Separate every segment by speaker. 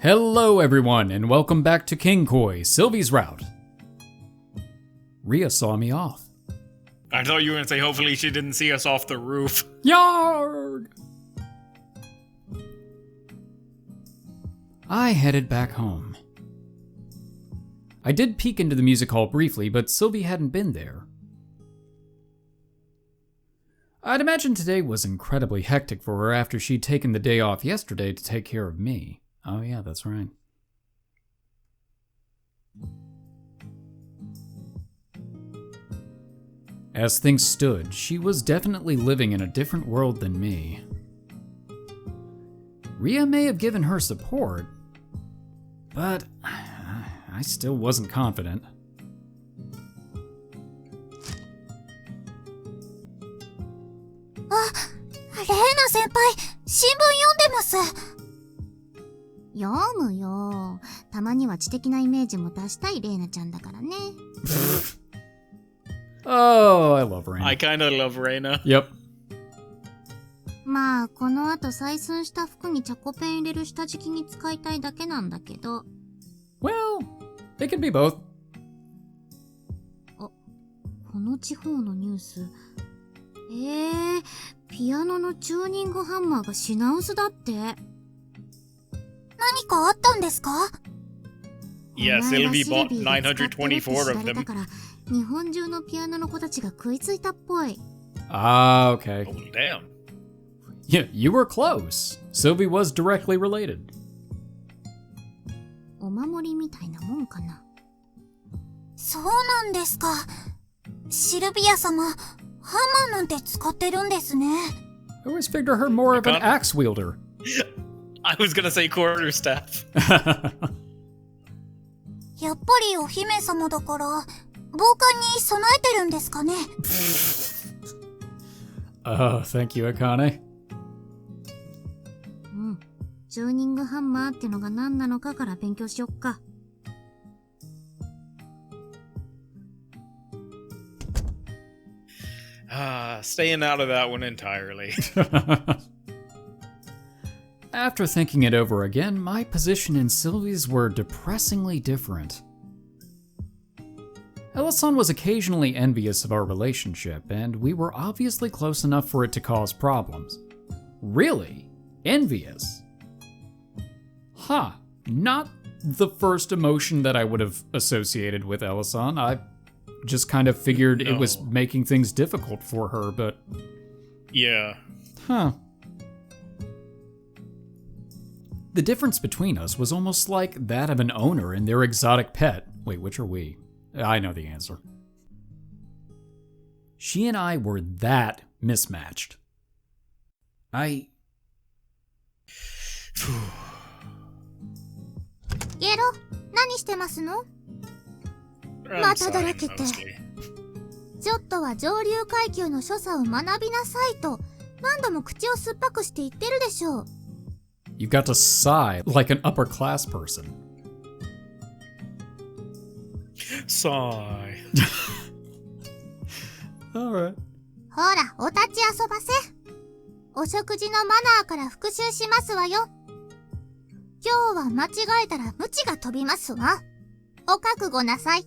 Speaker 1: Hello everyone, and welcome back to Kinkoi, Sylvie's route. Rhea saw me off.
Speaker 2: I thought you were gonna say hopefully she didn't see us off the roof.
Speaker 1: Yarg! I headed back home. I did peek into the music hall briefly, but Sylvie hadn't been there. I'd imagine today was incredibly hectic for her after she'd taken the day off yesterday to take care of me. Oh yeah, that's right. As things stood, she was definitely living in a different world than me. Rhea may have given her support, but I still wasn't confident.
Speaker 3: Reina 先輩、新聞読んでます。読むよ。たまには知的なイメージも出したいレイナちゃんだからね。
Speaker 1: Oh, I love Reina.
Speaker 2: I kinda love Reina.
Speaker 1: Yep.
Speaker 3: まあ、この後採寸した服にチャコペン入れる下敷きに使いたいだけなんだけど。
Speaker 1: Well, it can be both.
Speaker 3: あ、この地方のニュース。ピアノのチューニングハンマーが品薄だって。何かあったんですか？
Speaker 2: Yeah, Sylvie bought 924 of them.
Speaker 3: だから日本中のピアノの子たちが食いついたっぽい。
Speaker 1: Ah, okay.
Speaker 2: Oh, damn.
Speaker 1: Yeah, you were close. Sylvie was directly related.
Speaker 3: お守りみたいなもんかな。そうなんですか。シルビア様、ハンマーなんて使ってるんですね。
Speaker 1: I always figured her more of an axe wielder.
Speaker 2: I was gonna say quarterstaff.
Speaker 3: やっぱりお姫様だから、防寒に備えてるんですかね。
Speaker 1: Oh, thank you, Akane.
Speaker 3: うん。チューニングハンマーってのが何なのかから勉強しよっか。
Speaker 2: Staying out of that one entirely.
Speaker 1: After thinking it over again, my position and Sylvie's were depressingly different. Ella-san was occasionally envious of our relationship, and we were obviously close enough for it to cause problems. Really? Envious? Huh. Not the first emotion that I would have associated with Ella-san. I just kind of figured it was making things difficult for her, but...
Speaker 2: Yeah.
Speaker 1: Huh. The difference between us was almost like that of an owner and their exotic pet. Wait, which are we? I know the answer. She and I were that mismatched. I...
Speaker 3: ゲロ、何してますの？まただらけて。ちょっとは上流階級の所作を学びなさいと何度も口を酸っぱくして言ってるでしょう。
Speaker 1: You got to sigh like an upper class person.
Speaker 2: Sigh.
Speaker 1: Alright.
Speaker 3: ほら、お立ち遊ばせ。お食事のマナーから復習しますわよ。今日は間違えたら鞭が飛びますわ。お覚悟なさい。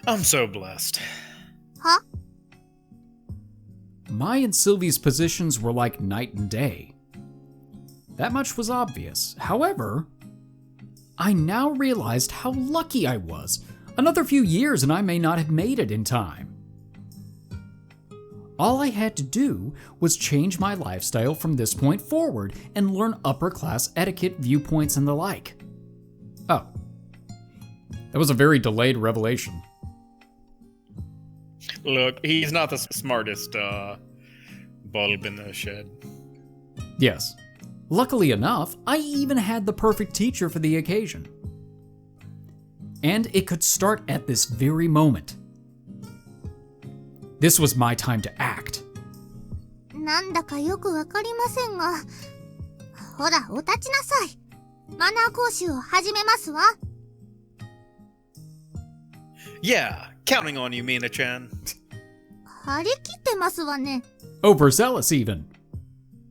Speaker 2: I'm so blessed.
Speaker 3: Huh?
Speaker 1: My and Sylvie's positions were like night and day. That much was obvious. However, I now realized how lucky I was. Another few years and I may not have made it in time. All I had to do was change my lifestyle from this point forward and learn upper-class etiquette, viewpoints, and the like. Oh. That was a very delayed revelation.
Speaker 2: Look, he's not the smartest bulb in the shed.
Speaker 1: Yes. Luckily enough, I even had the perfect teacher for the occasion. And it could start at this very moment. This was my time to act.
Speaker 3: なんだかよくわかりませんが、ほら、お立ちなさい。マナー講習を始めますわ。
Speaker 2: Yeah, Counting on you, Mina-chan.
Speaker 3: 張り切ってますわね。
Speaker 1: Overzealous, even.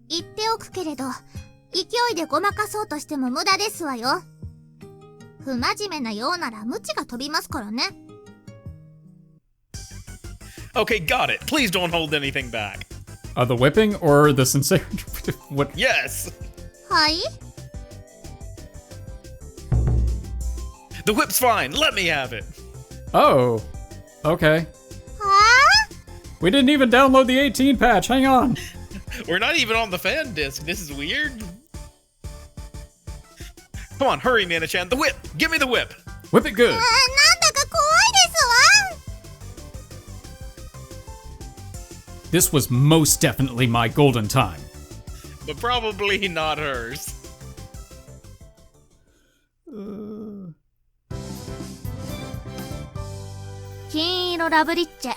Speaker 3: 言っておくけれど、勢いでごまかそうとしても無駄ですわよ。不真面目なようなら無知が飛びますからね。
Speaker 2: Okay, got it. Please don't hold anything back.
Speaker 1: The whipping or the sincerity? What?
Speaker 2: Yes!
Speaker 3: はい？
Speaker 2: The whip's fine. Let me have it.
Speaker 1: Oh. Okay.
Speaker 3: はぁ？
Speaker 1: We didn't even download the 18 patch. Hang on.
Speaker 2: We're not even on the fan disc. This is weird. Come on, hurry, Mina-chan. The whip! Give me the whip!
Speaker 1: Whip it good.
Speaker 3: なんだか怖いですわ。
Speaker 1: This was most definitely my golden time.
Speaker 2: But probably not hers.
Speaker 3: 金色ラブリッチェ。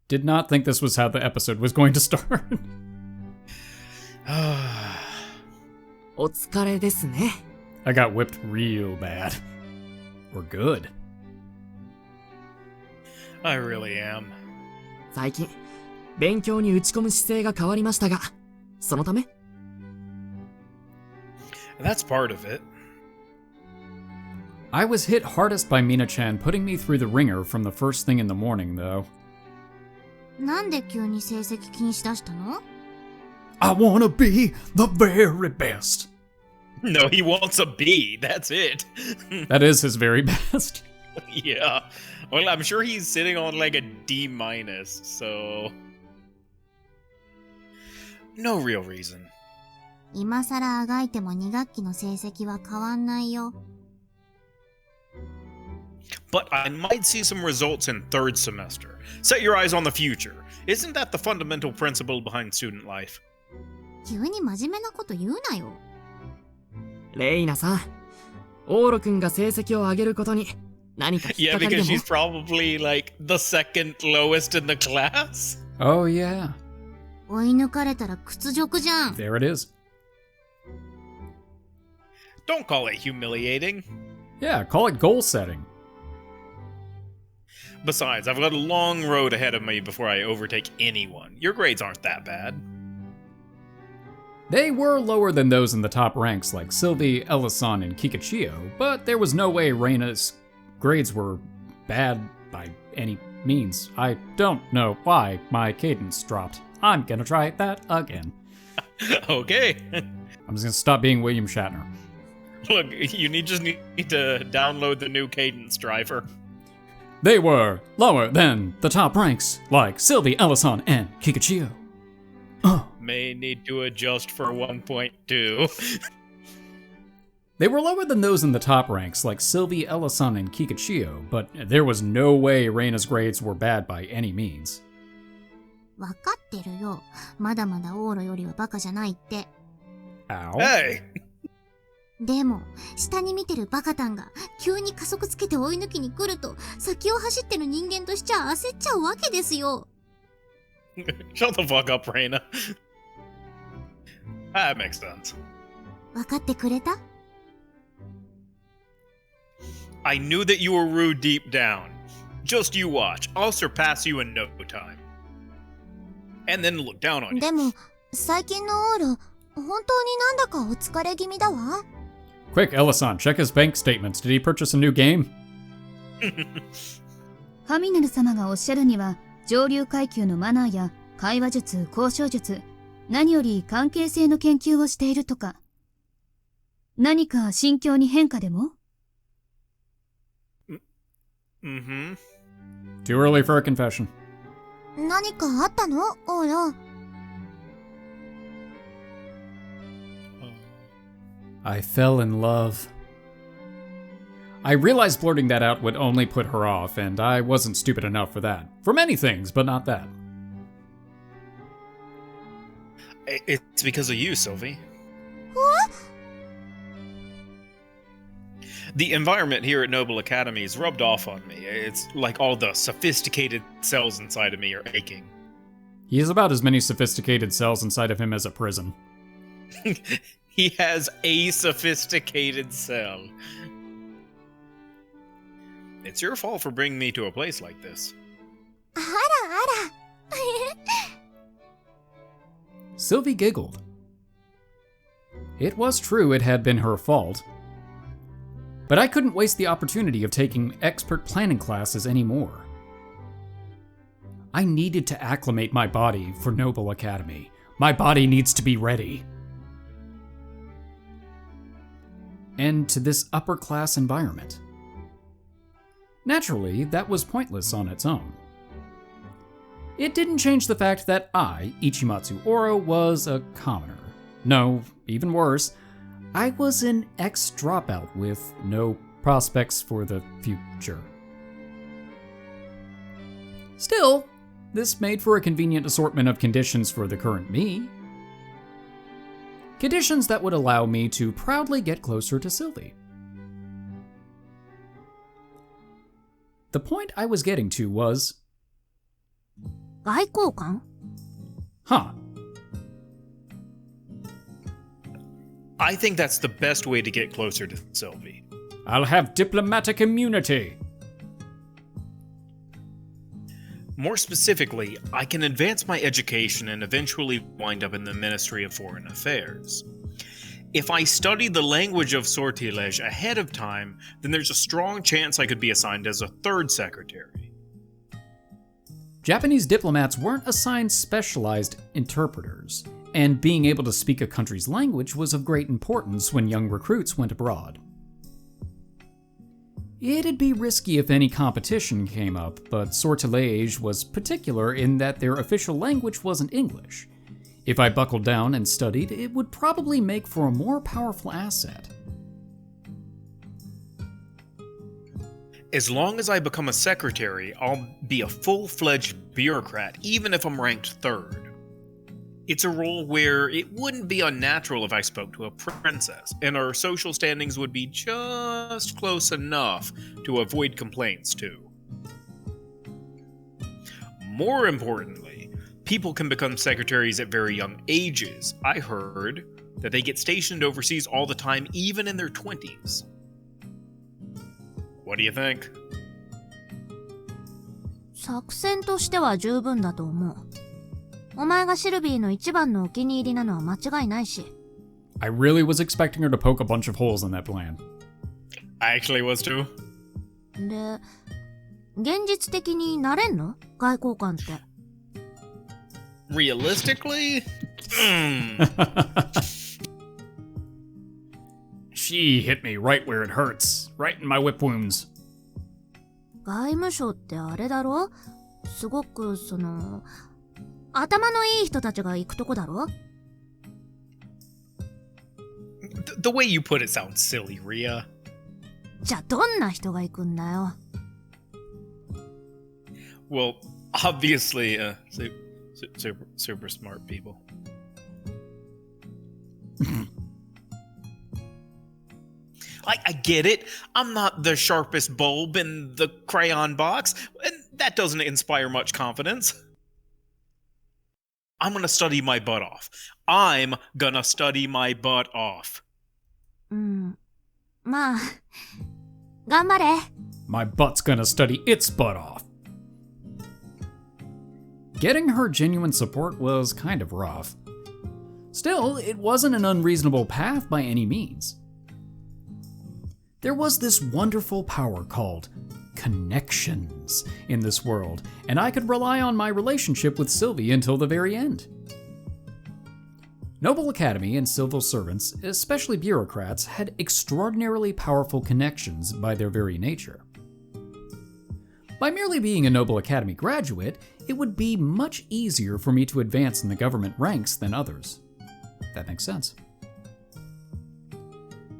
Speaker 1: Did not think this was how the episode was going to start.
Speaker 4: お疲れですね。
Speaker 1: I got whipped real bad. We're good.
Speaker 2: I really am.
Speaker 4: 最近、勉強に打ち込む姿勢が変わりましたが、そのため
Speaker 2: That's part of it.
Speaker 1: I was hit hardest by Mina-chan putting me through the ringer from the first thing in the morning, though.
Speaker 3: なんで急に成績気にしだしたの？
Speaker 1: I wanna be the very best.
Speaker 2: No, he wants a B. That's it.
Speaker 1: That is his very best.
Speaker 2: Yeah. Well, I'm sure he's sitting on like a D minus, so... No real reason.
Speaker 3: 今さらあがいても2学期の成績は変わんないよ。
Speaker 2: But I might see some results in third semester. Set your eyes on the future. Isn't that the fundamental principle behind student life?
Speaker 3: 急に真面目なこと言うなよ。
Speaker 4: レイナさん、オーロくんが成績を上げることに何か引っ
Speaker 2: Yeah,
Speaker 4: かかりで
Speaker 2: because
Speaker 4: も
Speaker 2: she's probably like the second lowest in the class.
Speaker 1: Oh, yeah.
Speaker 3: 追い抜かれたら屈辱じゃん。
Speaker 1: There it is.
Speaker 2: Don't call it humiliating.
Speaker 1: Yeah, call it goal setting.
Speaker 2: Besides, I've got a long road ahead of me before I overtake anyone. Your grades aren't that bad.
Speaker 1: They were lower than those in the top ranks like Sylvie, Ellison, and Kikuchiyo, but there was no way Reina's grades were bad by any means. I don't know why my cadence dropped. I'm gonna try that again.
Speaker 2: Okay.
Speaker 1: I'm just gonna stop being William Shatner.
Speaker 2: Look, you just need to download the new cadence driver.
Speaker 1: They were lower than the top ranks like Sylvie, Ellison, and Kikuchiyo.
Speaker 2: May need to adjust for 1.2.
Speaker 1: They were lower than those in the top ranks like Sylvie, Ellison, and Kikuchiyo, but there was no way Reina's grades were bad by any means.
Speaker 3: わかってるよ。まだまだオーロよりはバカじゃないって。
Speaker 1: Ow.
Speaker 2: Hey!
Speaker 3: でも、下に見てるバカタンが急に加速つけて追い抜きに来ると、先を走ってる人間としちゃ焦っちゃうわけですよ。
Speaker 2: Shut the fuck up, Reina. That makes sense.
Speaker 3: わかってくれた？
Speaker 2: I knew that you were rude deep down. Just you watch. I'll surpass you in no time. And then look down on you.
Speaker 3: でも、最近のオーロ、本当になんだかお疲れ気味だわ。
Speaker 1: Quick, Ellison, check his bank statements. Did he purchase a new game?
Speaker 5: ファミネル様がおっしゃるには、上流階級のマナーや会話術、交渉術、何より関係性の研究をしているとか。何か心境に変化でも？
Speaker 2: Mm-hmm.
Speaker 1: Too early for a confession.
Speaker 3: 何かあったの？オーロ。
Speaker 1: I fell in love. I realized blurting that out would only put her off, and I wasn't stupid enough for that. For many things, but not that.
Speaker 2: It's because of you, Sylvie.
Speaker 3: What?
Speaker 2: The environment here at Noble Academy's rubbed off on me. It's like all the sophisticated cells inside of me are aching.
Speaker 1: He has about as many sophisticated cells inside of him as a prison.
Speaker 2: He has a sophisticated cell. It's your fault for bringing me to a place like this.
Speaker 3: あらあら。
Speaker 1: Sylvie giggled. It was true it had been her fault. But I couldn't waste the opportunity of taking expert planning classes anymore. I needed to acclimate my body for Noble Academy. My body needs to be ready. And to this upper-class environment. Naturally, that was pointless on its own. It didn't change the fact that I, Ichimatsu Ouro, was a commoner. No, even worse, I was an ex-dropout with no prospects for the future. Still, this made for a convenient assortment of conditions for the current me. Conditions that would allow me to proudly get closer to Sylvie. The point I was getting to was...
Speaker 3: 外交官
Speaker 1: Huh.
Speaker 2: I think that's the best way to get closer to Sylvie.
Speaker 1: I'll have diplomatic immunity.
Speaker 2: More specifically, I can advance my education and eventually wind up in the Ministry of Foreign Affairs. If I study the language of sortilege ahead of time, then there's a strong chance I could be assigned as a third secretary.
Speaker 1: Japanese diplomats weren't assigned specialized interpreters, and being able to speak a country's language was of great importance when young recruits went abroad. It'd be risky if any competition came up, but sortilege was particular in that their official language wasn't English. If I buckled down and studied, it would probably make for a more powerful asset.
Speaker 2: As long as I become a secretary, I'll be a full-fledged bureaucrat, even if I'm ranked third. It's a role where it wouldn't be unnatural if I spoke to a princess, and our social standings would be just close enough to avoid complaints too. More importantly, people can become secretaries at very young ages. I heard that they get stationed overseas all the time, even in their 20s. What do you think?
Speaker 3: 作戦としては十分だと思う。お前がシルビーの一番のお気に入りなのは間違いないし。
Speaker 1: I really was expecting her to poke a bunch of holes in that plan.
Speaker 2: I actually was too.
Speaker 3: で、現実的になれんの？外交官って。
Speaker 2: Realistically?
Speaker 1: She hit me right where it hurts, right in my whip wounds.
Speaker 3: 外務省ってあれだろ？すごく頭のいい人たちが行くとこだろ？
Speaker 2: The way you put it sounds silly, Rhea.
Speaker 3: じゃあどんな人が行くんだよ。
Speaker 2: Well, obviously, super smart people. I get it. I'm not the sharpest bulb in the crayon box, and that doesn't inspire much confidence. I'm gonna study my butt off. I'm gonna study my butt off.
Speaker 3: まあ、頑張れ。
Speaker 1: My butt's gonna study its butt off. Getting her genuine support was kind of rough. Still, it wasn't an unreasonable path by any means. There was this wonderful power called connections in this world, and I could rely on my relationship with Sylvie until the very end. Noble Academy and civil servants, especially bureaucrats, had extraordinarily powerful connections by their very nature. By merely being a Noble Academy graduate, it would be much easier for me to advance in the government ranks than others. That makes sense.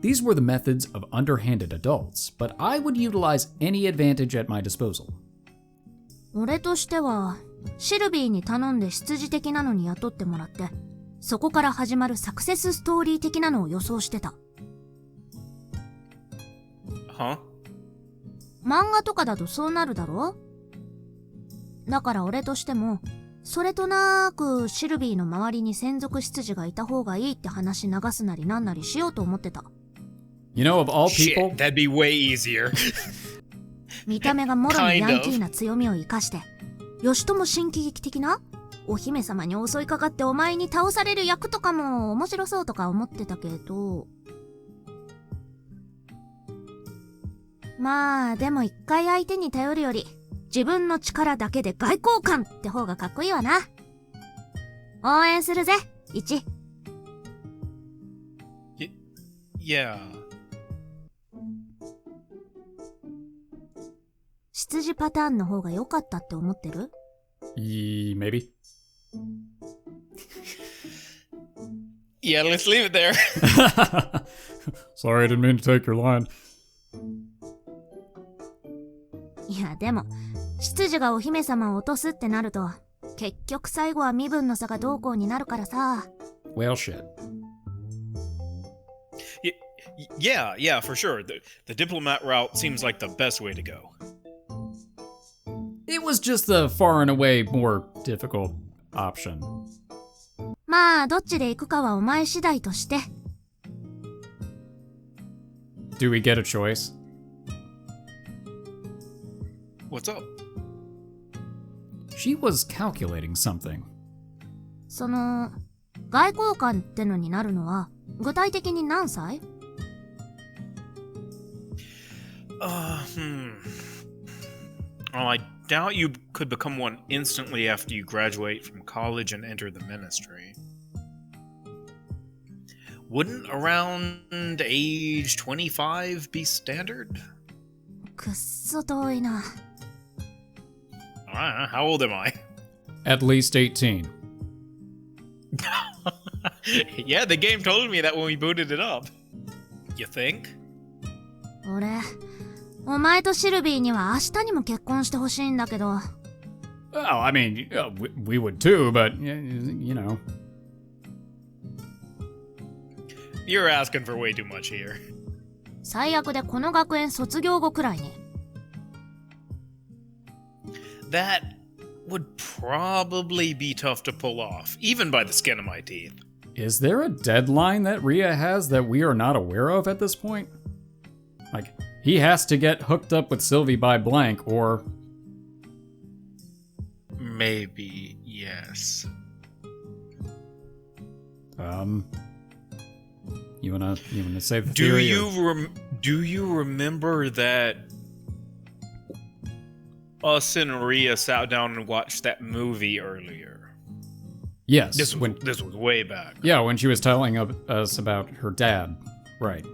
Speaker 1: These were the methods of underhanded adults, but I would utilize any advantage at my disposal.
Speaker 3: 俺としては、シルビーに頼んで執事的なのに雇ってもらって、そこから始まるサクセスストーリー的なのを予想してた。
Speaker 2: Huh?
Speaker 3: 漫画とかだとそうなるだろ？だから俺としても、それとなくシルビーの周りに専属執事がいた方がいいって話流すなりなんなりしようと思ってた。
Speaker 1: You know, of all people...
Speaker 2: Shit, that'd be way easier.
Speaker 3: 見た目がもろにヤンキーな強みを生かして、義朝新喜劇的なお姫様に襲いかかってお前に倒される役とかも面白そうとか思ってたけど、まあでも一回相手に頼るより自分の力だけで外交官って方がかっこいいわな。応援するぜ、1。
Speaker 2: Yeah.
Speaker 3: 執事パターンの方が良かったって思ってる？
Speaker 1: Maybe.
Speaker 2: Yeah, let's leave it there.
Speaker 1: Sorry, I didn't mean to take your line.
Speaker 3: いやでも執事がお姫様を落とすってなると結局最後は身分の差がどうこうになるからさ。
Speaker 1: Well, shit.
Speaker 2: Yeah, for sure. The diplomat route seems like the best way to go.
Speaker 1: It was just the far and away more difficult option.
Speaker 3: まあどっちで行くかはお前次第として。
Speaker 1: Do we get a choice?
Speaker 2: What's up?
Speaker 1: She was calculating something.
Speaker 3: その外交官ってのになるのは具体的に何歳？
Speaker 2: Well, I doubt you could become one instantly after you graduate from college and enter the ministry. Wouldn't around age 25 be standard?
Speaker 3: くっそ遠いな。
Speaker 2: How old am I?
Speaker 1: At least 18.
Speaker 2: Yeah, the game told me that when we booted it up. You think?
Speaker 3: 俺、お前とシルビーには明日にも結婚してほしいんだけど。
Speaker 1: Oh, I mean, we would too, but, you know.
Speaker 2: You're asking for way too much here.
Speaker 3: 最悪でこの学園卒業後くらいに。
Speaker 2: That would probably be tough to pull off, even by the skin of my teeth.
Speaker 1: Is there a deadline that Rhea has that we are not aware of at this point? Like, he has to get hooked up with Sylvie by blank, or...
Speaker 2: Maybe, yes.
Speaker 1: You wanna say the theory?
Speaker 2: Do you remember that us and Rhea sat down and watched that movie earlier?
Speaker 1: Yes.
Speaker 2: This was way back.
Speaker 1: Yeah, when she was telling us about her dad. Right.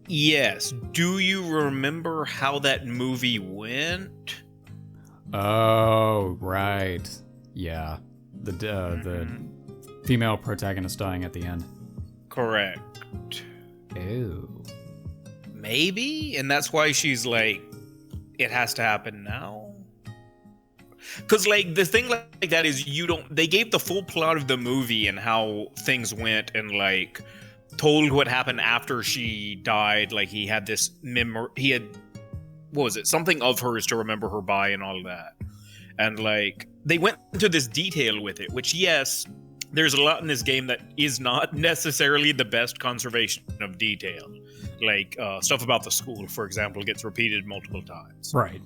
Speaker 2: Yes. Do you remember how that movie went?
Speaker 1: Oh, right. Yeah. The female protagonist dying at the end.
Speaker 2: Correct.
Speaker 1: Ew.
Speaker 2: Maybe? And that's why she's like, it has to happen now? Because, like, the thing like that is they gave the full plot of the movie and how things went and, like, told what happened after she died. Like, he had this what was it? Something of hers to remember her by and all of that. And, like, they went into this detail with it, which, yes, there's a lot in this game that is not necessarily the best conservation of detail. Like, stuff about the school, for example, gets repeated multiple times.
Speaker 1: Right.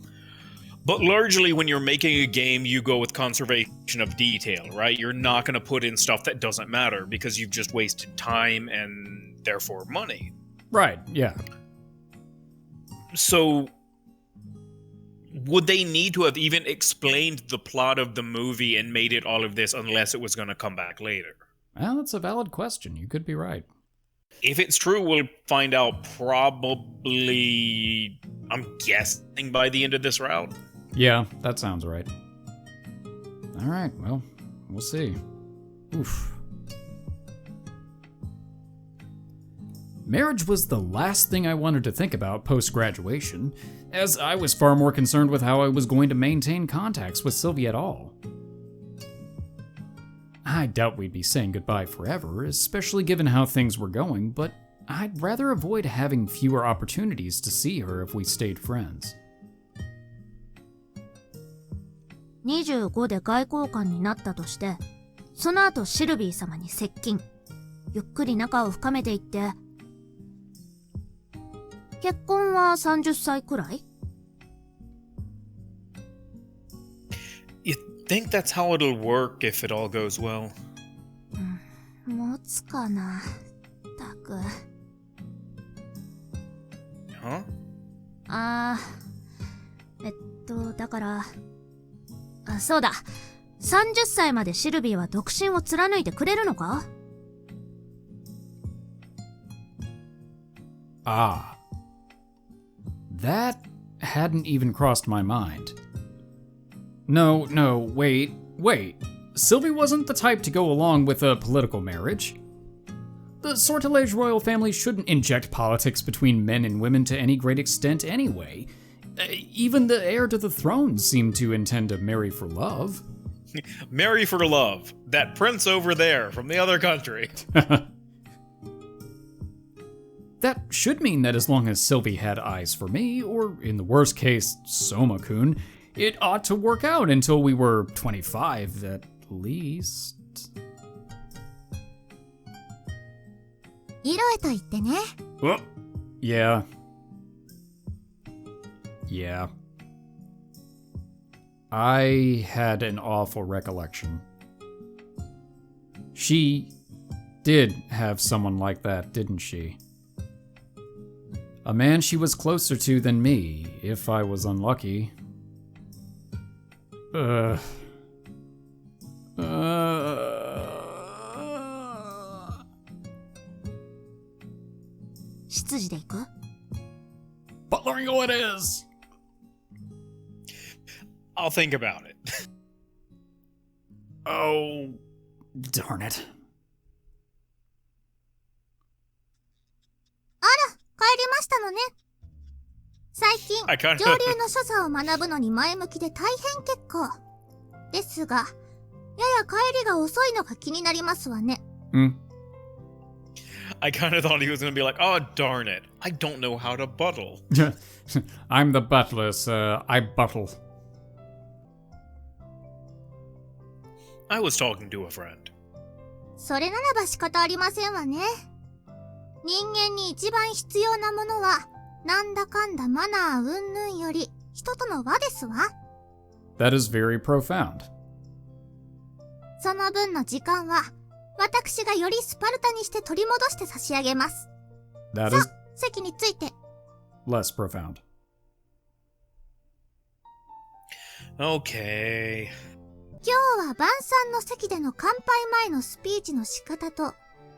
Speaker 2: But largely, when you're making a game, you go with conservation of detail, right? You're not going to put in stuff that doesn't matter because you've just wasted time and therefore money.
Speaker 1: Right, yeah.
Speaker 2: So, would they need to have even explained the plot of the movie and made it all of this unless it was going to come back later?
Speaker 1: Well, that's a valid question. You could be right.
Speaker 2: If it's true, we'll find out probably, I'm guessing, by the end of this route.
Speaker 1: Yeah, that sounds right. All right, well, we'll see. Oof. Marriage was the last thing I wanted to think about post-graduation, as I was far more concerned with how I was going to maintain contacts with Sylvia at all. I doubt we'd be saying goodbye forever, especially given how things were going, but I'd rather avoid having fewer opportunities to see her if we stayed friends.
Speaker 3: 25で外交官になったとして、その後シルビー様に接近。ゆっくり仲を深めていって、結婚は30歳くらい？
Speaker 2: You think that's how it'll work if it all goes well?
Speaker 3: 持つかな。たく。
Speaker 2: Huh?
Speaker 3: だから。そうだ。30歳までシルビーは独身を貫いてくれるのか？
Speaker 1: Ah. That hadn't even crossed my mind. No, wait. Sylvie wasn't the type to go along with a political marriage. The Sortilege royal family shouldn't inject politics between men and women to any great extent anyway. Even the heir to the throne seemed to intend to marry for love.
Speaker 2: Marry for love. That prince over there from the other country.
Speaker 1: That should mean that as long as Sylvie had eyes for me, or in the worst case, Soma-kun, it ought to work out until we were 25 at least.
Speaker 3: イロエと言ってね。
Speaker 1: Oh, yeah. I had an awful recollection. She did have someone like that, didn't she? A man she was closer to than me, if I was unlucky. Butler
Speaker 3: 執事で行く？
Speaker 1: Butleringo it is!
Speaker 2: I'll think about it.
Speaker 1: Oh, darn it.
Speaker 3: 帰りましたのね。最近、上流の所作を学ぶのに前向きで大変結構。ですが、やや帰りが遅いのが気になりますわね。
Speaker 2: I kind of thought he was going to be like, oh, darn it. I don't know how to buttle.
Speaker 1: I'm the butler, sir. I buttle.
Speaker 2: I was talking to a friend.
Speaker 3: それならば仕方ありませんわね。人間に一番必要なものは、なんだかんだマナー云々より、人との和ですわ。
Speaker 1: That is very profound.
Speaker 3: その分の時間は、私がよりスパルタにして取り戻して差し上げます。
Speaker 1: That
Speaker 3: さ
Speaker 1: is
Speaker 3: あ、席について。
Speaker 1: less profound.
Speaker 2: Okay.
Speaker 3: 今日は晩餐の席での乾杯前のスピーチの仕方と、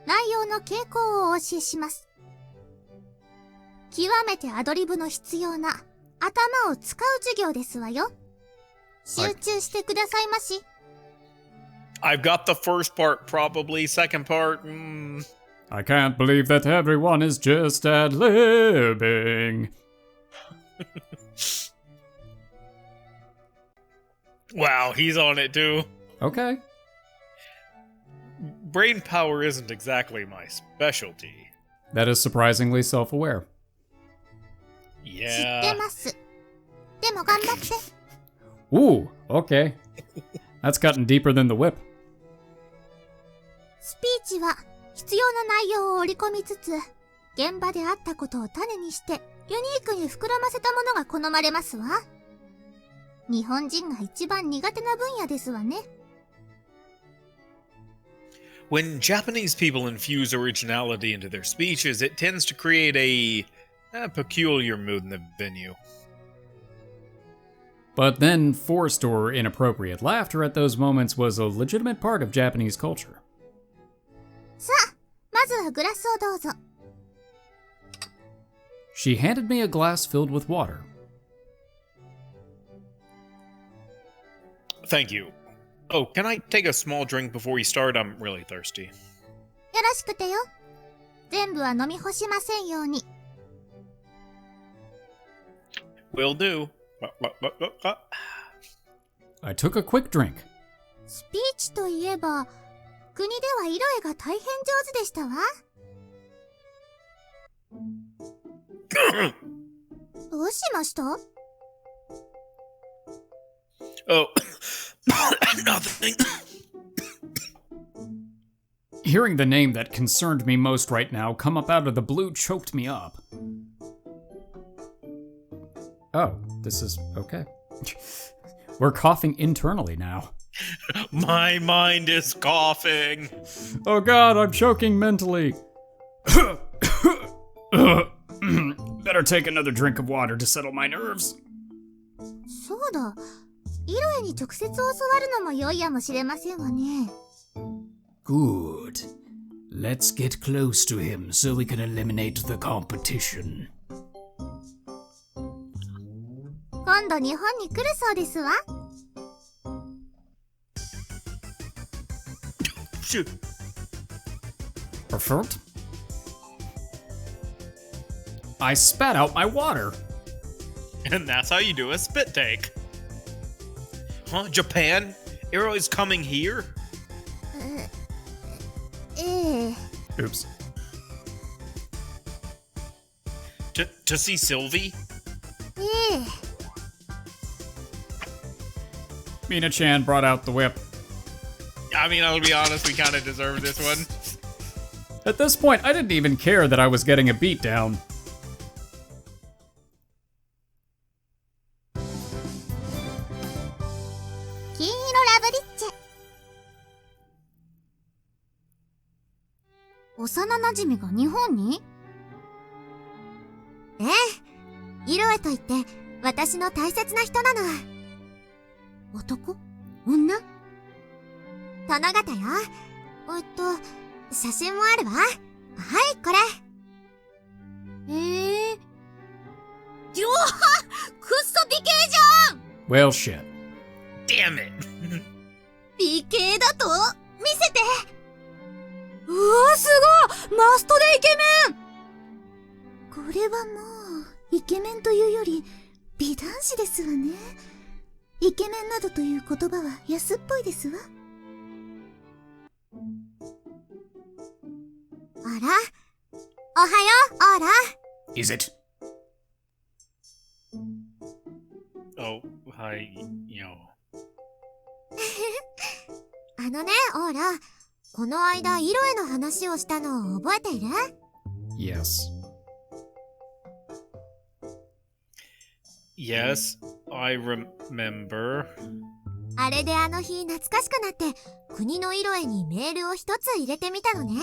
Speaker 3: 内容の傾向をお教えします。極めてアドリブの必要な頭を使う授業ですわよ。集中してくださいまし。
Speaker 2: I've got the first part, probably. Second part,
Speaker 1: I can't believe that everyone is just ad-libbing.
Speaker 2: Wow, he's on it too.
Speaker 1: Okay.
Speaker 2: Brain power isn't exactly my specialty.
Speaker 1: That is surprisingly self-aware.
Speaker 3: 知っ
Speaker 2: Yeah.
Speaker 3: てます。でも頑張って。
Speaker 1: Ooh, okay. That's gotten deeper than the whip.
Speaker 3: スピーチは必要な内容を織り込みつつ、現場であったことを種にして、ユニークに膨らませたものが好まれますわ。日本人が一番苦手な分野ですわね。
Speaker 2: When Japanese people infuse originality into their speeches, it tends to create a peculiar mood in the venue.
Speaker 1: But then forced or inappropriate laughter at those moments was a legitimate part of Japanese culture.
Speaker 3: さあ、まずはグラスをどうぞ。
Speaker 1: She handed me a glass filled with water.
Speaker 2: Thank you. Oh, can I take a small drink before we start? I'm really thirsty.
Speaker 3: よろしくてよ。全部は飲み干しませんように。
Speaker 2: Will do.
Speaker 1: I took a quick drink.
Speaker 3: スピーチといえば、国ではイロエが大変上手でしたわ。どうしました？
Speaker 2: Oh, nothing.
Speaker 1: Hearing the name that concerned me most right now come up out of the blue choked me up. Oh, this is okay. We're coughing internally now.
Speaker 2: My mind is coughing.
Speaker 1: Oh god, I'm choking mentally. Better take another drink of water to settle my nerves.
Speaker 3: そうだ。イロエに直接教わるのも良いやもしれませんわね。
Speaker 1: Good. Let's get close to him so we can eliminate the competition.
Speaker 3: 今度日本に来るそうですわ。
Speaker 2: Shoot.
Speaker 1: Perfect. I spat out my water.
Speaker 2: And that's how you do a spit take. Huh? Japan? Iroe is coming here?
Speaker 3: ええ。
Speaker 1: Oops.
Speaker 2: To see Sylvie?
Speaker 3: ええ。
Speaker 1: Mina-chan brought out the whip.
Speaker 2: I mean, I'll be honest, we kind of deserve this one.
Speaker 1: At this point, I didn't even care that I was getting a beat down.
Speaker 3: Loveriche. 幼馴染が日本に？ええ、イロエといって私の大切な人なの。男？女？殿方よ。写真もあるわ。はい、これ。よは！くっそ美形じゃん！
Speaker 1: Well, shit.
Speaker 2: Damn it!
Speaker 3: 美形だと？見せて！うわ、すごい！マストでイケメン！これはもう、イケメンというより、美男子ですわね。イケメンなどという言葉は安っぽいですわ。あら？おはよう、オーラ。
Speaker 1: Is it?
Speaker 2: Oh, hi, yo.
Speaker 3: あのね、オーラ。この間、イロエの話をしたのを覚えている？
Speaker 1: Yes.
Speaker 2: Yes, I remember.
Speaker 3: あれであの日懐かしくなって、国のイロエにメールを一つ入れてみたのね。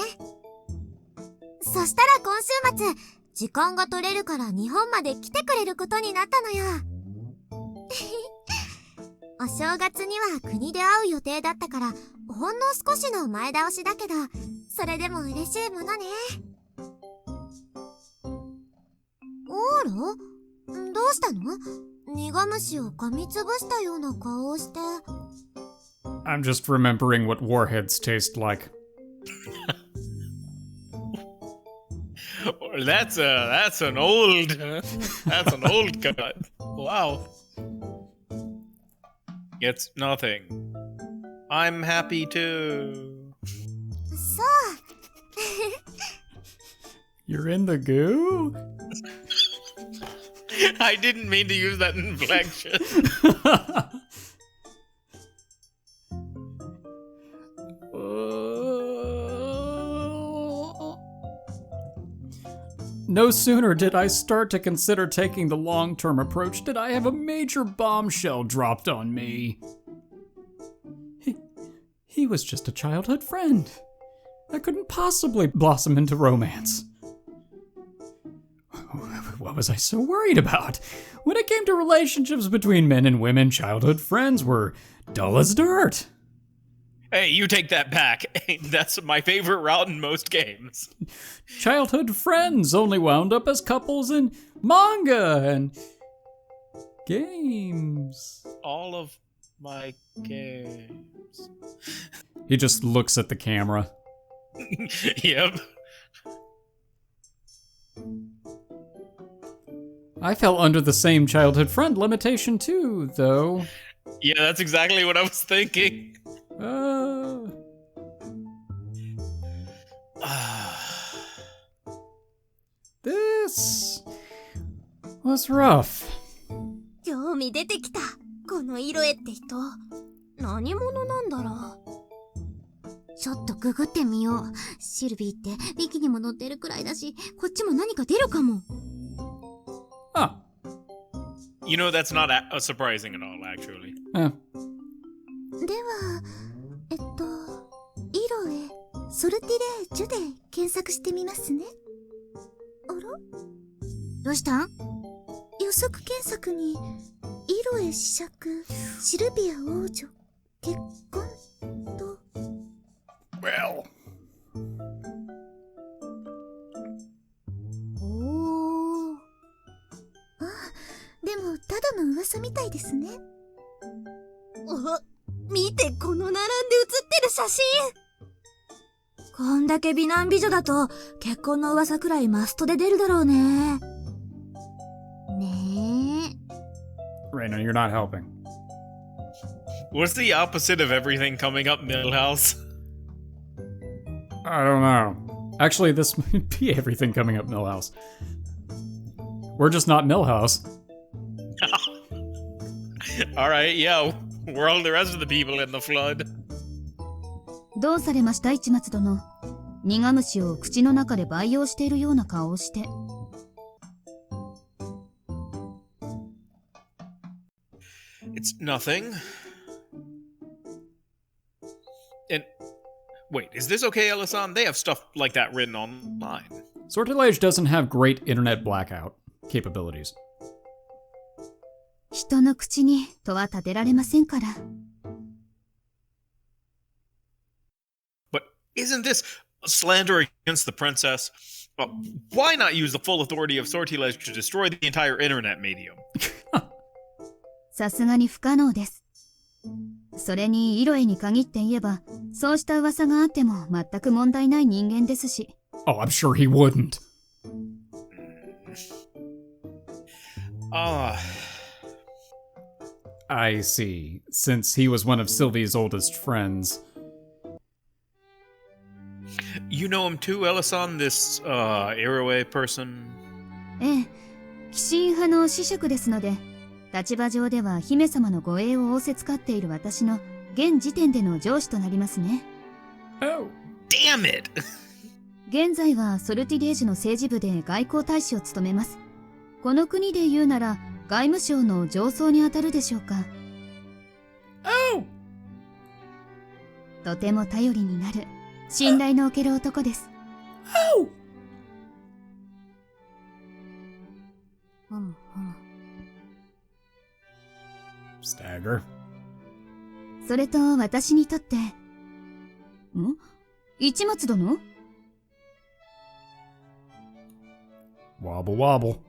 Speaker 3: そしたら今週末、時間が取れるから日本まで来てくれることになったのよ。お正月には国で会う予定だったから、ほんの少しの前倒しだけど、それでも嬉しいものね。オーロ？どうしたの？苦虫を噛みつぶしたような顔をして。
Speaker 1: I'm just remembering what warheads taste like.
Speaker 2: That's an old cut. Wow. It's nothing. I'm happy too.
Speaker 3: そう。
Speaker 1: You're in the goo?
Speaker 2: I didn't mean to use that inflection.
Speaker 1: No sooner did I start to consider taking the long-term approach did I have a major bombshell dropped on me. He was just a childhood friend. That couldn't possibly blossom into romance. What was I so worried about? When it came to relationships between men and women, childhood friends were dull as dirt.
Speaker 2: Hey, you take that back. That's my favorite route in most games.
Speaker 1: Childhood friends only wound up as couples in manga and games.
Speaker 2: All of my games.
Speaker 1: He just looks at the camera.
Speaker 2: Yep.
Speaker 1: I fell under the same childhood friend limitation too, though.
Speaker 2: Yeah, that's exactly what I was thinking.
Speaker 3: This
Speaker 1: was rough.
Speaker 3: 興味出てきた。このイロエって人。何者なんだろう。ちょっとググってみよう。シルビーってビキにも乗ってるくらいだし、こっちも何か出るかも。
Speaker 1: Huh.
Speaker 2: You know, that's not surprising at all, actually.
Speaker 1: Eh,
Speaker 3: では、イロエ、ソルティレージュで検索してみますね。あら？どうしたん？予測検索に、イロエ子爵、シルビア王女、結婚と。
Speaker 1: well.
Speaker 3: おー。あ、でもただの噂みたいですね。見て、この並んで写ってる写真。こんだけ美男美女だと結婚の噂くらいマストで出るだろうね。ねえ。
Speaker 1: Reina, you're not helping.
Speaker 2: What's the opposite of everything coming up, Millhouse?
Speaker 1: I don't know. Actually, this might be everything coming up Millhouse. We're just not Millhouse.
Speaker 2: Alright, yeah, we're all the rest of the people in the flood.
Speaker 5: どうされました市松殿。苦虫を口の中で培養しているような顔をして。
Speaker 2: It's nothing. And wait, is this okay, Elisan? They have stuff like that written online.
Speaker 1: Sortilege doesn't have great internet blackout capabilities.
Speaker 5: 人の口に戸は立てられませんから。
Speaker 2: But isn't this slander against the princess? Why not use the full authority of Sortilege to destroy the entire internet medium?
Speaker 5: さすがに不可能です。それにイロエに限って言えば、そうした噂があっても全く問題ない人間ですし。
Speaker 1: Oh, I'm sure he wouldn't. I see. Since he was one of Sylvie's oldest friends.
Speaker 2: You know him too, Elisan, this, Iroe person?
Speaker 5: ええ、寄進派の子爵ですので、立場上では姫様の護衛を仰せつかっている私の現時点での上司となりますね。
Speaker 1: Oh.
Speaker 2: Damn it!
Speaker 5: 現在はソルティレージュの政治部で外交大使を務めます。この国で言うなら外務省の上層にあたるでしょうか。
Speaker 1: Oh.
Speaker 5: とても頼りになる信頼のおける男です。
Speaker 1: Oh. スタガー。
Speaker 5: それと私にとって、市松殿？
Speaker 1: Wobble wobble.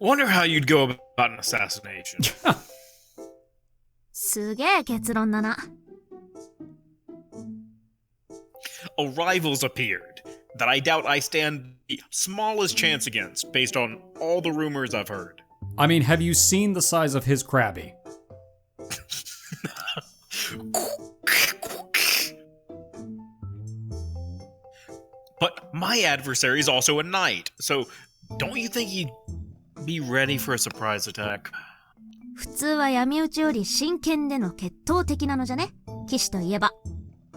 Speaker 2: Wonder how you'd go about an assassination.
Speaker 3: すげえ結論だな。
Speaker 2: A rival's appeared that I doubt I stand the smallest chance against based on all the rumors I've heard.
Speaker 1: I mean, have you seen the size of his Krabby?
Speaker 2: But my adversary is also a knight, so don't you think he'd be ready for a surprise attack?
Speaker 3: 普通は闇討ちより真剣での決闘的なのじゃね、騎士といえば。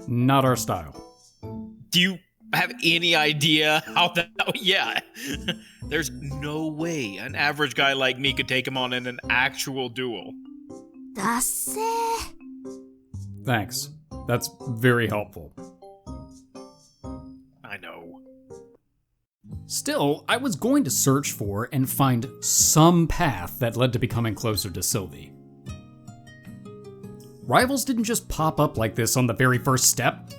Speaker 1: Not our style.
Speaker 2: Do you have any idea how that... Yeah. There's no way an average guy like me could take him on in an actual duel.
Speaker 3: だっせー。
Speaker 1: Thanks. That's very helpful.
Speaker 2: I know.
Speaker 1: Still, I was going to search for and find some path that led to becoming closer to Sylvie. Rivals didn't just pop up like this on the very first step.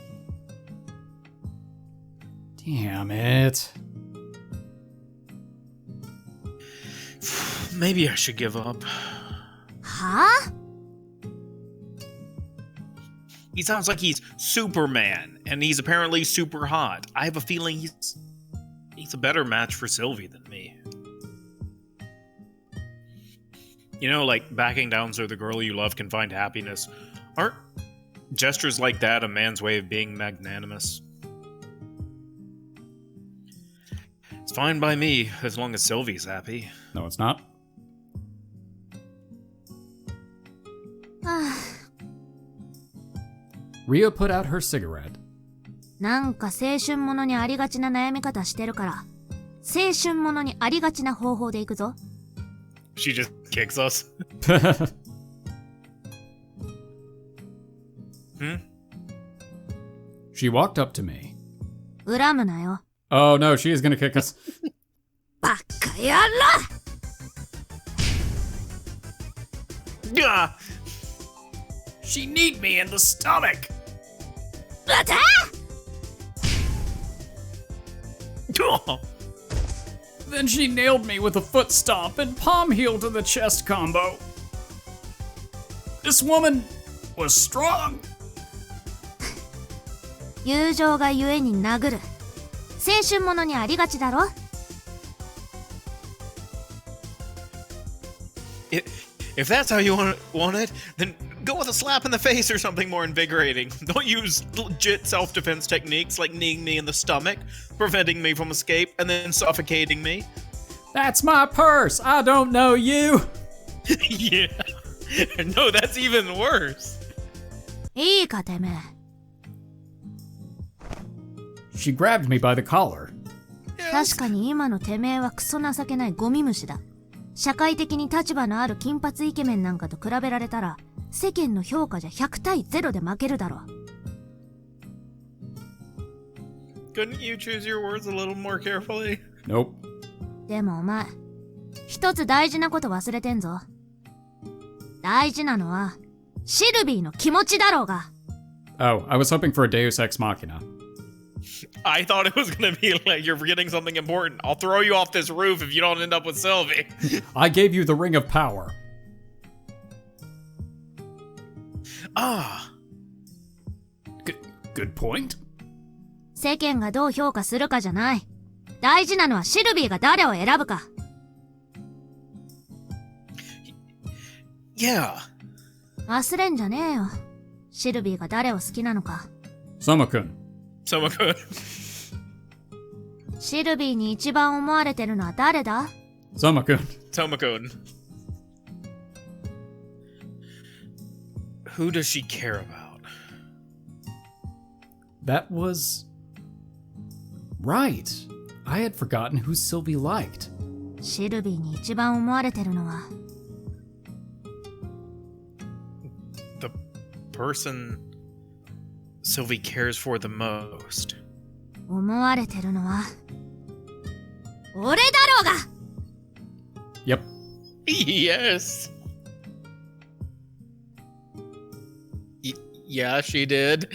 Speaker 1: Damn it.
Speaker 2: Maybe I should give up.
Speaker 3: はぁ？
Speaker 2: He sounds like he's Superman, and he's apparently super hot. I have a feeling he's a better match for Sylvie than me. You know, like backing down so the girl you love can find happiness. Aren't gestures like that a man's way of being magnanimous? It's fine by me, as long as Sylvie's happy.
Speaker 1: No, it's not.
Speaker 3: はぁ。
Speaker 1: Rhea put out her cigarette.
Speaker 3: なんか青春ものにありがちな悩み方してるから、青春ものにありがちな方法でいくぞ。
Speaker 2: She just kicks us.
Speaker 1: She walked up to me.
Speaker 3: 恨むなよ。
Speaker 1: Oh no, she is gonna kick us.
Speaker 3: バカ野郎
Speaker 2: Gah!
Speaker 1: She kneed me in the stomach.
Speaker 3: うた
Speaker 2: Oh.
Speaker 1: Then she nailed me with a foot stomp and palm heel to the chest combo. This woman was strong.
Speaker 3: 友情がゆえに殴る。青春ものにありがちだろ。
Speaker 2: If that's how you want it, then go with a slap in the face or something more invigorating. Don't use legit self-defense techniques like kneeing me in the stomach, preventing me from escape, and then suffocating me.
Speaker 1: That's my purse. I don't know you.
Speaker 2: Yeah. No, that's even worse.
Speaker 3: いいかてめえ。
Speaker 1: She grabbed me by the collar.
Speaker 3: 確かに今のてめえはクソ情けないゴミ虫だ。社会的に立場のある金髪イケメンなんかと比べられたら、世間の評価じゃ100対0で負けるだろ。
Speaker 2: Couldn't you choose your words a little more carefully?
Speaker 1: Nope.
Speaker 3: でもお前、一つ大事なこと忘れてんぞ。大事なのは、シルビーの気持ちだろうが。
Speaker 1: Oh, I was hoping for a Deus Ex Machina.
Speaker 2: I thought it was gonna be like you're forgetting something important. I'll throw you off this roof if you don't end up with Sylvie.
Speaker 1: I gave you the ring of power.
Speaker 2: Ah.
Speaker 1: Good point.
Speaker 3: 世間がどう評価するかじゃない。大事なのはシルビーが誰を選ぶか。
Speaker 2: Yeah.
Speaker 3: 忘れんじゃねえよ。シルビーが誰を好きなのか。
Speaker 1: Soma-kun.
Speaker 2: Soma-kun.
Speaker 3: シルビーに一番思われてるのは誰だ？
Speaker 1: Soma-kun.
Speaker 2: Soma-kun. Who does she care about?
Speaker 1: That was... Right. I had forgotten who Sylvie liked.
Speaker 3: シルビーに一番思われてるのは
Speaker 2: The person Sylvie cares for the most.
Speaker 3: 思われてるのは俺だろうが
Speaker 1: Yep.
Speaker 2: Yes. Yeah, she did.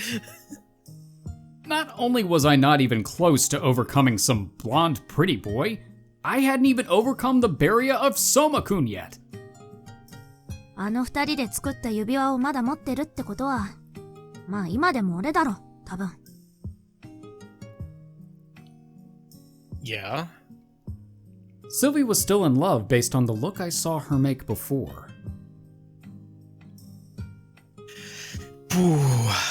Speaker 1: Not only was I not even close to overcoming some blonde pretty boy, I hadn't even overcome the barrier of Soma-kun yet.
Speaker 3: あの二人で作った指輪をまだ持ってるってことはまあ今でも俺だろ多分
Speaker 2: Yeah.
Speaker 1: Sylvie was still in love based on the look I saw her make before.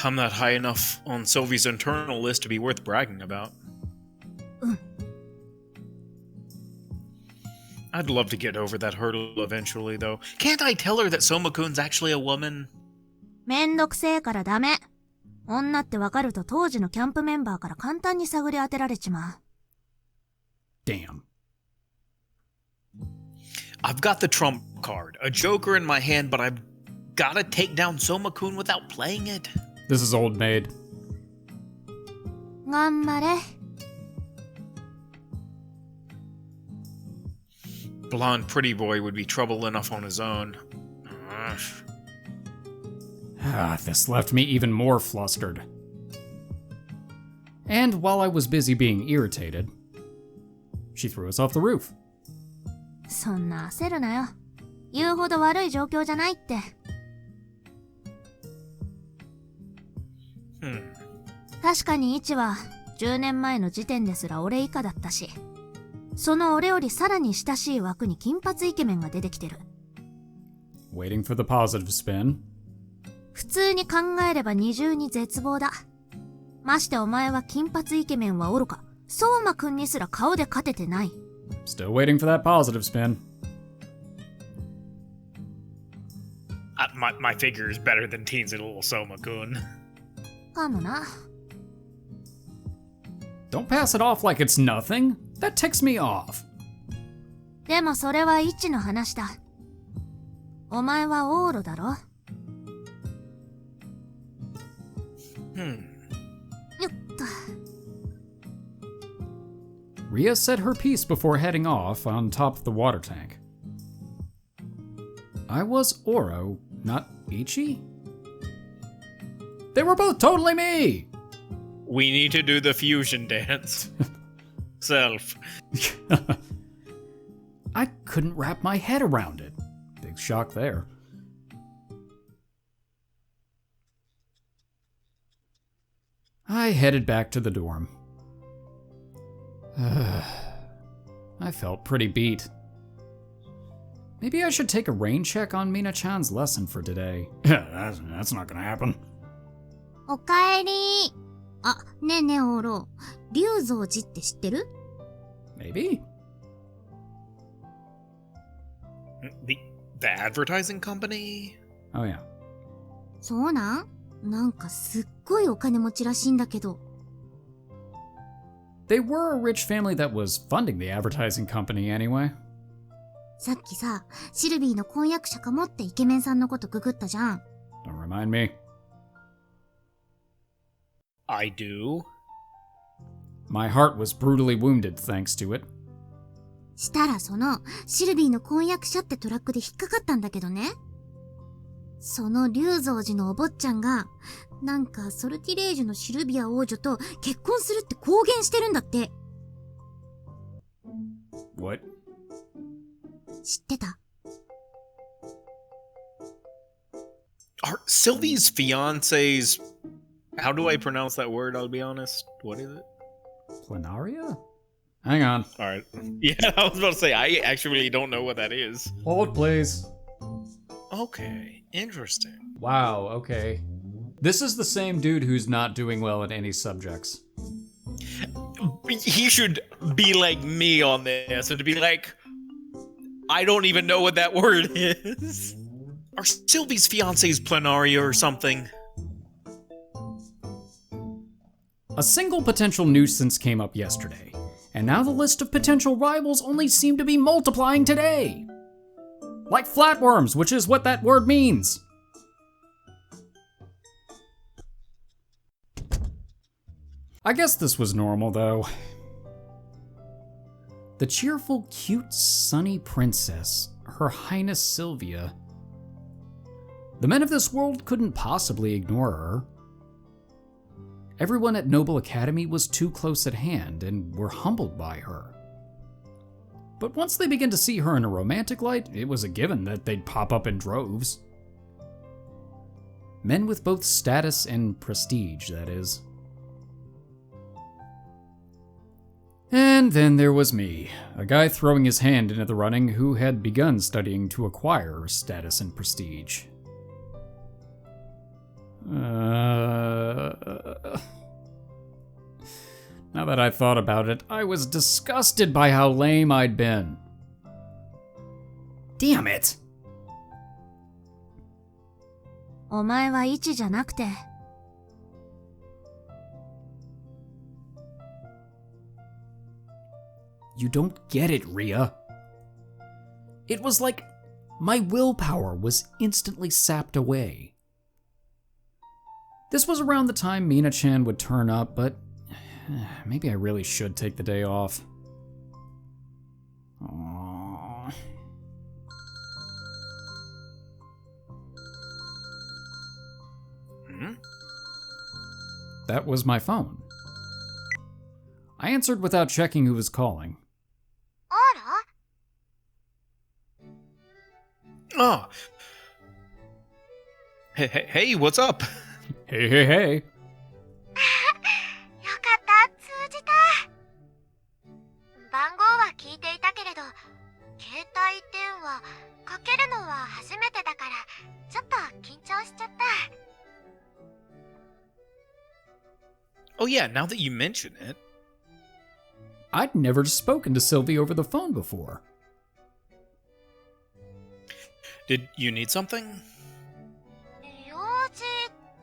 Speaker 2: I'm not high enough on Sylvie's internal list to be worth bragging about. I'd love to get over that hurdle eventually, though. Can't I tell her that Soma-kun's actually a woman?
Speaker 3: めんどくせえからダメ女ってわかると当時のキャンプメンバーから簡単に探り当てられちまう
Speaker 1: Damn.
Speaker 2: I've got the trump card, a joker in my hand, but I've gotta take down Soma-kun without playing it.
Speaker 1: This is old maid.
Speaker 3: 頑張れ
Speaker 2: Blonde pretty boy would be trouble enough on his own.
Speaker 1: This left me even more flustered. And while I was busy being irritated, she threw us off the roof.
Speaker 3: そんな焦るなよ言うほど悪い状況じゃないって確かに1は10年前の時点ですら俺以下だったしその俺よりさらに親しい枠に金髪イケメンが出てきてる
Speaker 1: Waiting for the positive spin.
Speaker 3: 普通に考えれば二重に絶望だましてお前は金髪イケメンはおろか相馬くんにすら顔で勝ててない
Speaker 1: Still waiting for that positive spin.
Speaker 2: My figure is better than teens and little Soma-kun.
Speaker 3: かもな
Speaker 1: Don't pass it off like it's nothing. That ticks me off.
Speaker 3: でもそれはイチの話だ。お前はオーロだろ？よっと。
Speaker 1: Rhea said her piece before heading off on top of the water tank. I was Ouro, not Ichi? They were both totally me!
Speaker 2: We need to do the fusion dance. Self.
Speaker 1: I couldn't wrap my head around it. Big shock there. I headed back to the dorm. I felt pretty beat. Maybe I should take a rain check on Mina-chan's lesson for today. That's not gonna happen.
Speaker 3: おかえり。あ、ねえねえオーロ。龍蔵寺って知ってる？
Speaker 1: Maybe?
Speaker 2: The advertising company?
Speaker 1: Oh yeah.
Speaker 3: そうなん？なんかすっごいお金持ちらしいんだけど。
Speaker 1: They were a rich family that was funding the advertising company anyway.
Speaker 3: さっきさ、シルビーの婚約者かもってイケメンさんのことググったじゃん。
Speaker 1: Don't remind me.
Speaker 2: I do.
Speaker 1: My heart was brutally wounded thanks to it.
Speaker 3: したらその、シルビーの婚約者ってトラックで引っかかったんだけどね。その龍蔵寺のお坊ちゃんが、なんかソルティレージュのシルビア王女と結婚するって公言してるんだって。
Speaker 1: What?
Speaker 3: 知ってた？
Speaker 2: Are Sylvie's fiancés... How do I pronounce that word, I'll be honest? What is it?
Speaker 1: Planaria? Hang on.
Speaker 2: Alright. Yeah, I was about to say, I actually don't know what that is.
Speaker 1: Hold, please.
Speaker 2: Okay, interesting.
Speaker 1: Wow, okay. This is the same dude who's not doing well in any subjects.
Speaker 2: He should be like me on this, and to be like, I don't even know what that word is. Are Sylvie's fiancés Planaria or something?
Speaker 1: A single potential nuisance came up yesterday, and now the list of potential rivals only seem to be multiplying today. Like flatworms, which is what that word means. I guess this was normal, though. The cheerful, cute, sunny princess, Her Highness Sylvia. The men of this world couldn't possibly ignore her. Everyone at Noble Academy was too close at hand and were humbled by her. But once they began to see her in a romantic light, it was a given that they'd pop up in droves. Men with both status and prestige, that is. And then there was me, a guy throwing his hand into the running who had begun studying to acquire status and prestige. Now that I thought about it, I was disgusted by how lame I'd been. Damn it!
Speaker 3: お前はイチじゃなくて。
Speaker 1: You don't get it, Rhea. It was like my willpower was instantly sapped away. This was around the time Mina-chan would turn up, but maybe I really should take the day off. Aww. That was my phone. I answered without checking who was calling.
Speaker 3: あら？
Speaker 2: Oh. Hey, what's up?
Speaker 1: Hey, hey, hey.
Speaker 3: よかった、通じた。番号は聞いていたけれど、携帯電話かけるのは初めてだから、ちょっと緊張しちゃった。
Speaker 2: Oh yeah, now that you mention it.
Speaker 1: I'd never spoken to Sylvie over the phone before.
Speaker 2: Did you need something?
Speaker 3: 用事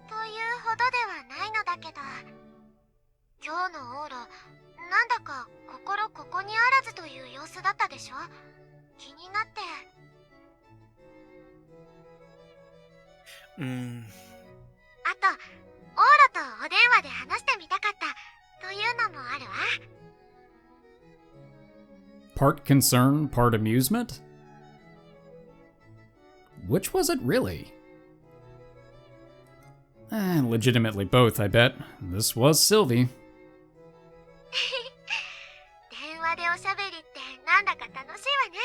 Speaker 3: というほどではないのだけど、今日のオーロ、なんだか心ここにあらずという様子だったでしょ。気になって。あと、オーラとお電話で話してみたかったというのもあるわ。
Speaker 1: Part concern, part amusement? Which was it really? Legitimately both, I bet. This was Sylvie.
Speaker 3: 電話でおしゃべりってなんだか楽しいわね。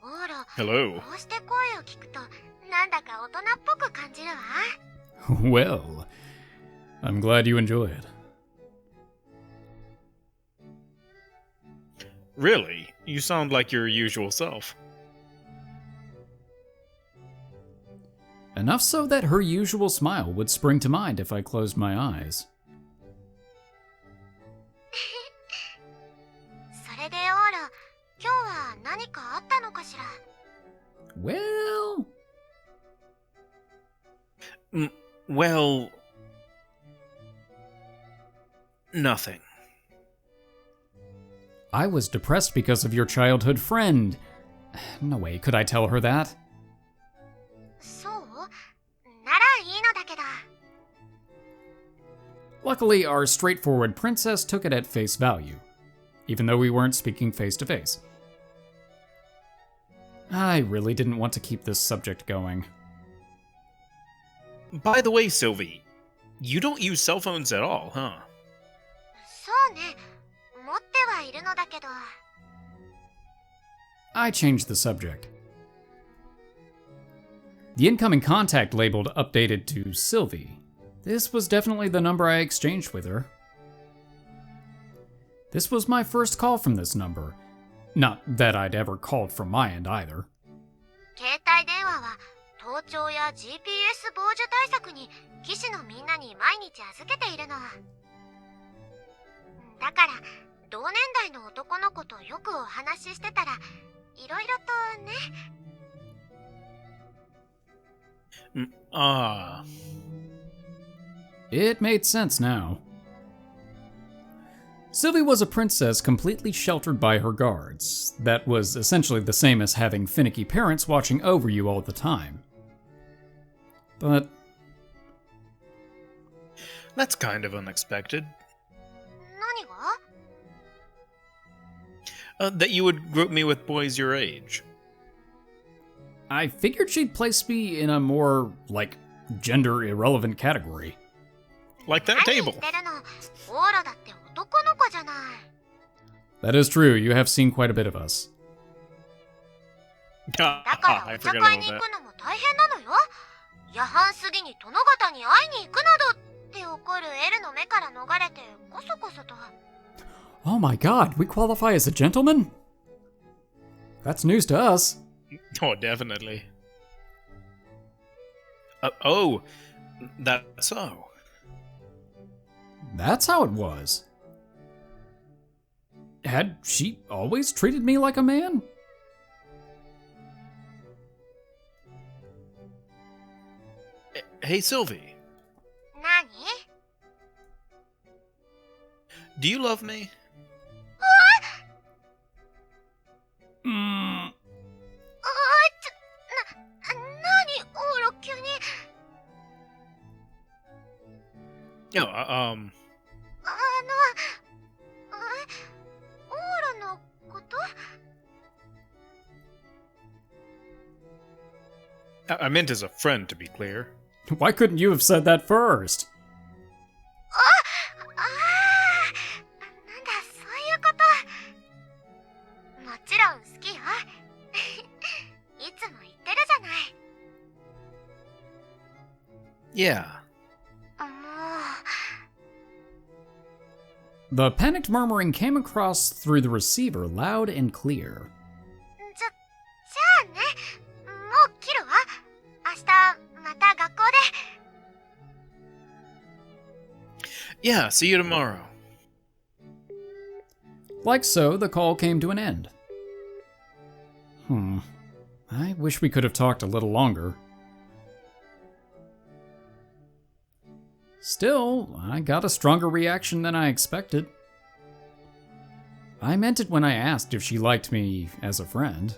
Speaker 3: オーラ、
Speaker 2: Hello.
Speaker 3: こうして声を聞くとなんだか大人っぽく感じるわ。
Speaker 1: Well, I'm glad you enjoy it.
Speaker 2: Really? You sound like your usual self.
Speaker 1: Enough so that her usual smile would spring to mind if I closed my eyes.
Speaker 3: それでオーラ、今日は何かあったのかしら。
Speaker 1: Well...
Speaker 2: Well... Nothing.
Speaker 1: I was depressed because of your childhood friend. No way could I tell her that.
Speaker 3: そう？ならいいのだけど。
Speaker 1: Luckily, our straightforward princess took it at face value, even though we weren't speaking face to face. I really didn't want to keep this subject going.
Speaker 2: By the way, Sylvie, you don't use cell phones at all, huh?
Speaker 3: そうね。持ってはいるのだけど。
Speaker 1: I changed the subject. The incoming contact labeled updated to Sylvie. This was definitely the number I exchanged with her. This was my first call from this number. Not that I'd ever called from my end either.
Speaker 3: 携帯電話は盗聴や GPS 傍受対策に騎士のみんなに毎日預けているの。だから同年代の男の子とよくお話ししてたらいろいろとね。
Speaker 1: It made sense now. Sylvie was a princess completely sheltered by her guards. That was essentially the same as having finicky parents watching over you all the time. But...
Speaker 2: That's kind of unexpected.
Speaker 3: 何が？
Speaker 2: That you would group me with boys your age.
Speaker 1: I figured she'd place me in a more, like, gender-irrelevant category.
Speaker 2: Like that
Speaker 3: 何言
Speaker 2: table.
Speaker 3: ってるの？オーラだって男の子じゃない。
Speaker 1: That is true, you have seen quite a bit of us.
Speaker 3: だからお
Speaker 2: I
Speaker 3: 茶
Speaker 2: forgot
Speaker 3: 会
Speaker 2: about
Speaker 3: に行
Speaker 2: that.
Speaker 3: くのも大変なのよ。夜半過ぎに殿方に会いに行くなどって怒るエルの目から逃れてこそこそと。
Speaker 1: Oh my god, we qualify as a gentleman? That's news to us.
Speaker 2: Oh, definitely. Oh, that's so.
Speaker 1: That's how it was. Had she always treated me like a man?
Speaker 2: Hey, Sylvie,
Speaker 3: 何？
Speaker 2: do you love me?
Speaker 1: Mm,
Speaker 3: 何オーラ急に。
Speaker 2: Yeah,
Speaker 3: オーラのこと？
Speaker 2: I meant as a friend, to be clear.
Speaker 1: why couldn't you have said that first?
Speaker 3: ああ、なんだそういうこと。もちろん好きよ。いつも言ってるじゃない。
Speaker 2: Yeah.
Speaker 3: もう。
Speaker 1: The panicked murmuring came across through the receiver loud and clear.
Speaker 3: じゃあね、もう切るわ。明日また学校で。
Speaker 2: Yeah, see you tomorrow.
Speaker 1: Like so, the call came to an end. I wish we could have talked a little longer. Still, I got a stronger reaction than I expected. I meant it when I asked if she liked me as a friend.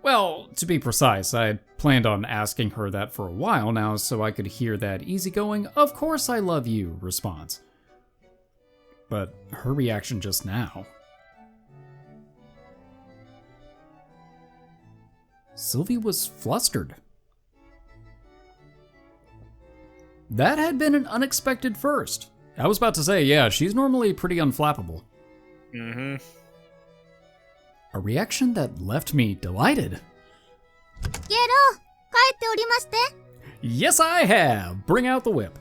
Speaker 1: Well, to be precise, I had planned on asking her that for a while now so I could hear that easygoing, "Of course I love you" response. But her reaction just now. Sylvie was flustered. That had been an unexpected first. I was about to say, yeah, she's normally pretty unflappable.
Speaker 2: Mm-hmm.
Speaker 1: A reaction that left me delighted.
Speaker 3: ゲロ、帰っておりまして。
Speaker 1: Yes, I have. Bring out the whip.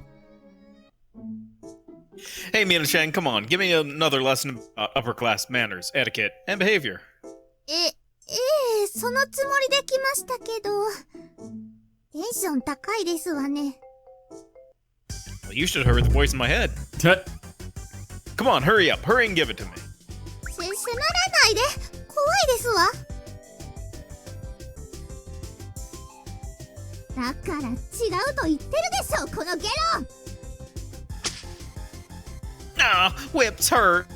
Speaker 2: Hey, Mina-chan, come on. Give me another lesson of upper class manners, etiquette, and behavior.
Speaker 3: そのつもりで来ましたけど、テンション高いですわね。
Speaker 2: Well, you should have heard the voice in my head.
Speaker 1: Tut.
Speaker 2: Come on, hurry up. Hurry and give it to me.
Speaker 3: 迫らないで。怖いですわ。だから違うと言ってるでしょ、このゲロ。
Speaker 2: Ah, whips hurt.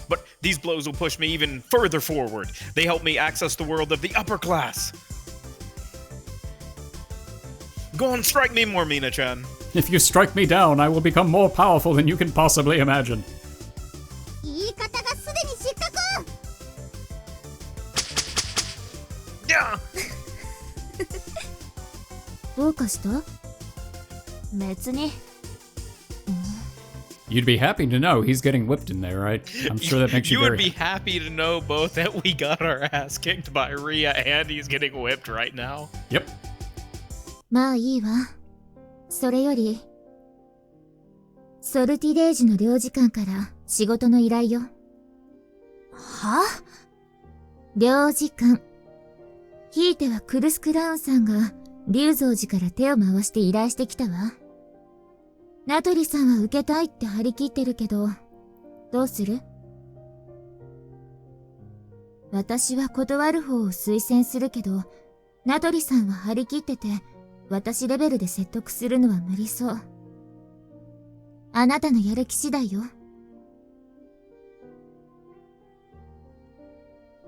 Speaker 2: But these blows will push me even further forward. They help me access the world of the upper class. Go on, strike me more, Mina-chan.
Speaker 1: If you strike me down, I will become more powerful than you can possibly imagine.
Speaker 3: 言い方がすでに失格。
Speaker 2: Yeah.
Speaker 3: どうかした？別に。
Speaker 1: You'd be happy to know he's getting whipped in there, right? I'm sure that makes you
Speaker 2: You
Speaker 1: very...
Speaker 2: would be happy to know both that we got our ass kicked by Rhea and he's getting whipped right now.
Speaker 1: Yep.
Speaker 3: まあいいわ。それより、ソルティレージの領事館から仕事の依頼よ。は？領事館。ひいてはクルス・クラウンさんが龍蔵寺から手を回して依頼してきたわ。ナトリさんは受けたいって張り切ってるけど、どうする？私は断る方を推薦するけど、ナトリさんは張り切ってて、私レベルで説得するのは無理そう。あなたのやる気次第よ。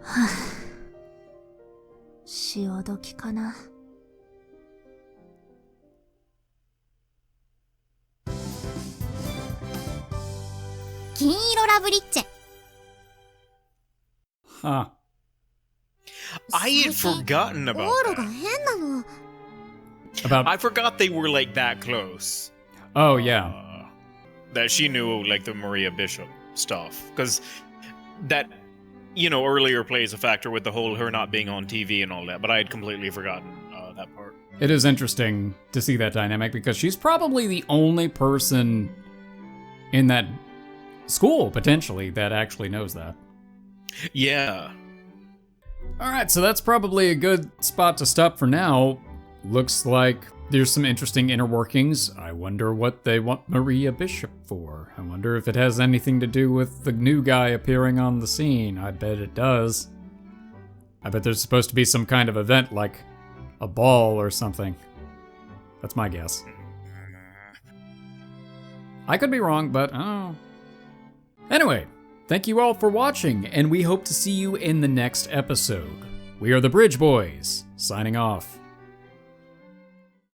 Speaker 3: はぁ、潮時かな。金色ラブリッチェ。
Speaker 1: Huh.
Speaker 2: I had forgotten
Speaker 3: オ
Speaker 2: about
Speaker 3: ーロが
Speaker 2: that.
Speaker 3: 変なの。
Speaker 1: About...
Speaker 2: I forgot they were like that close.
Speaker 1: Oh, yeah.
Speaker 2: That she knew like the Maria Bishop stuff. Because that, you know, earlier plays a factor with the whole her not being on TV and all that. But I had completely forgotten that part.
Speaker 1: It is interesting to see that dynamic because she's probably the only person in that school, potentially, that actually knows that.
Speaker 2: Yeah.
Speaker 1: Alright, so that's probably a good spot to stop for now. Looks like there's some interesting inner workings. I wonder what they want Maria Bishop for. I wonder if it has anything to do with the new guy appearing on the scene. I bet it does. I bet there's supposed to be some kind of event, like a ball or something. That's my guess. I could be wrong, but I don't know. Anyway, thank you all for watching, and we hope to see you in the next episode. We are the Bridge Boys, signing off.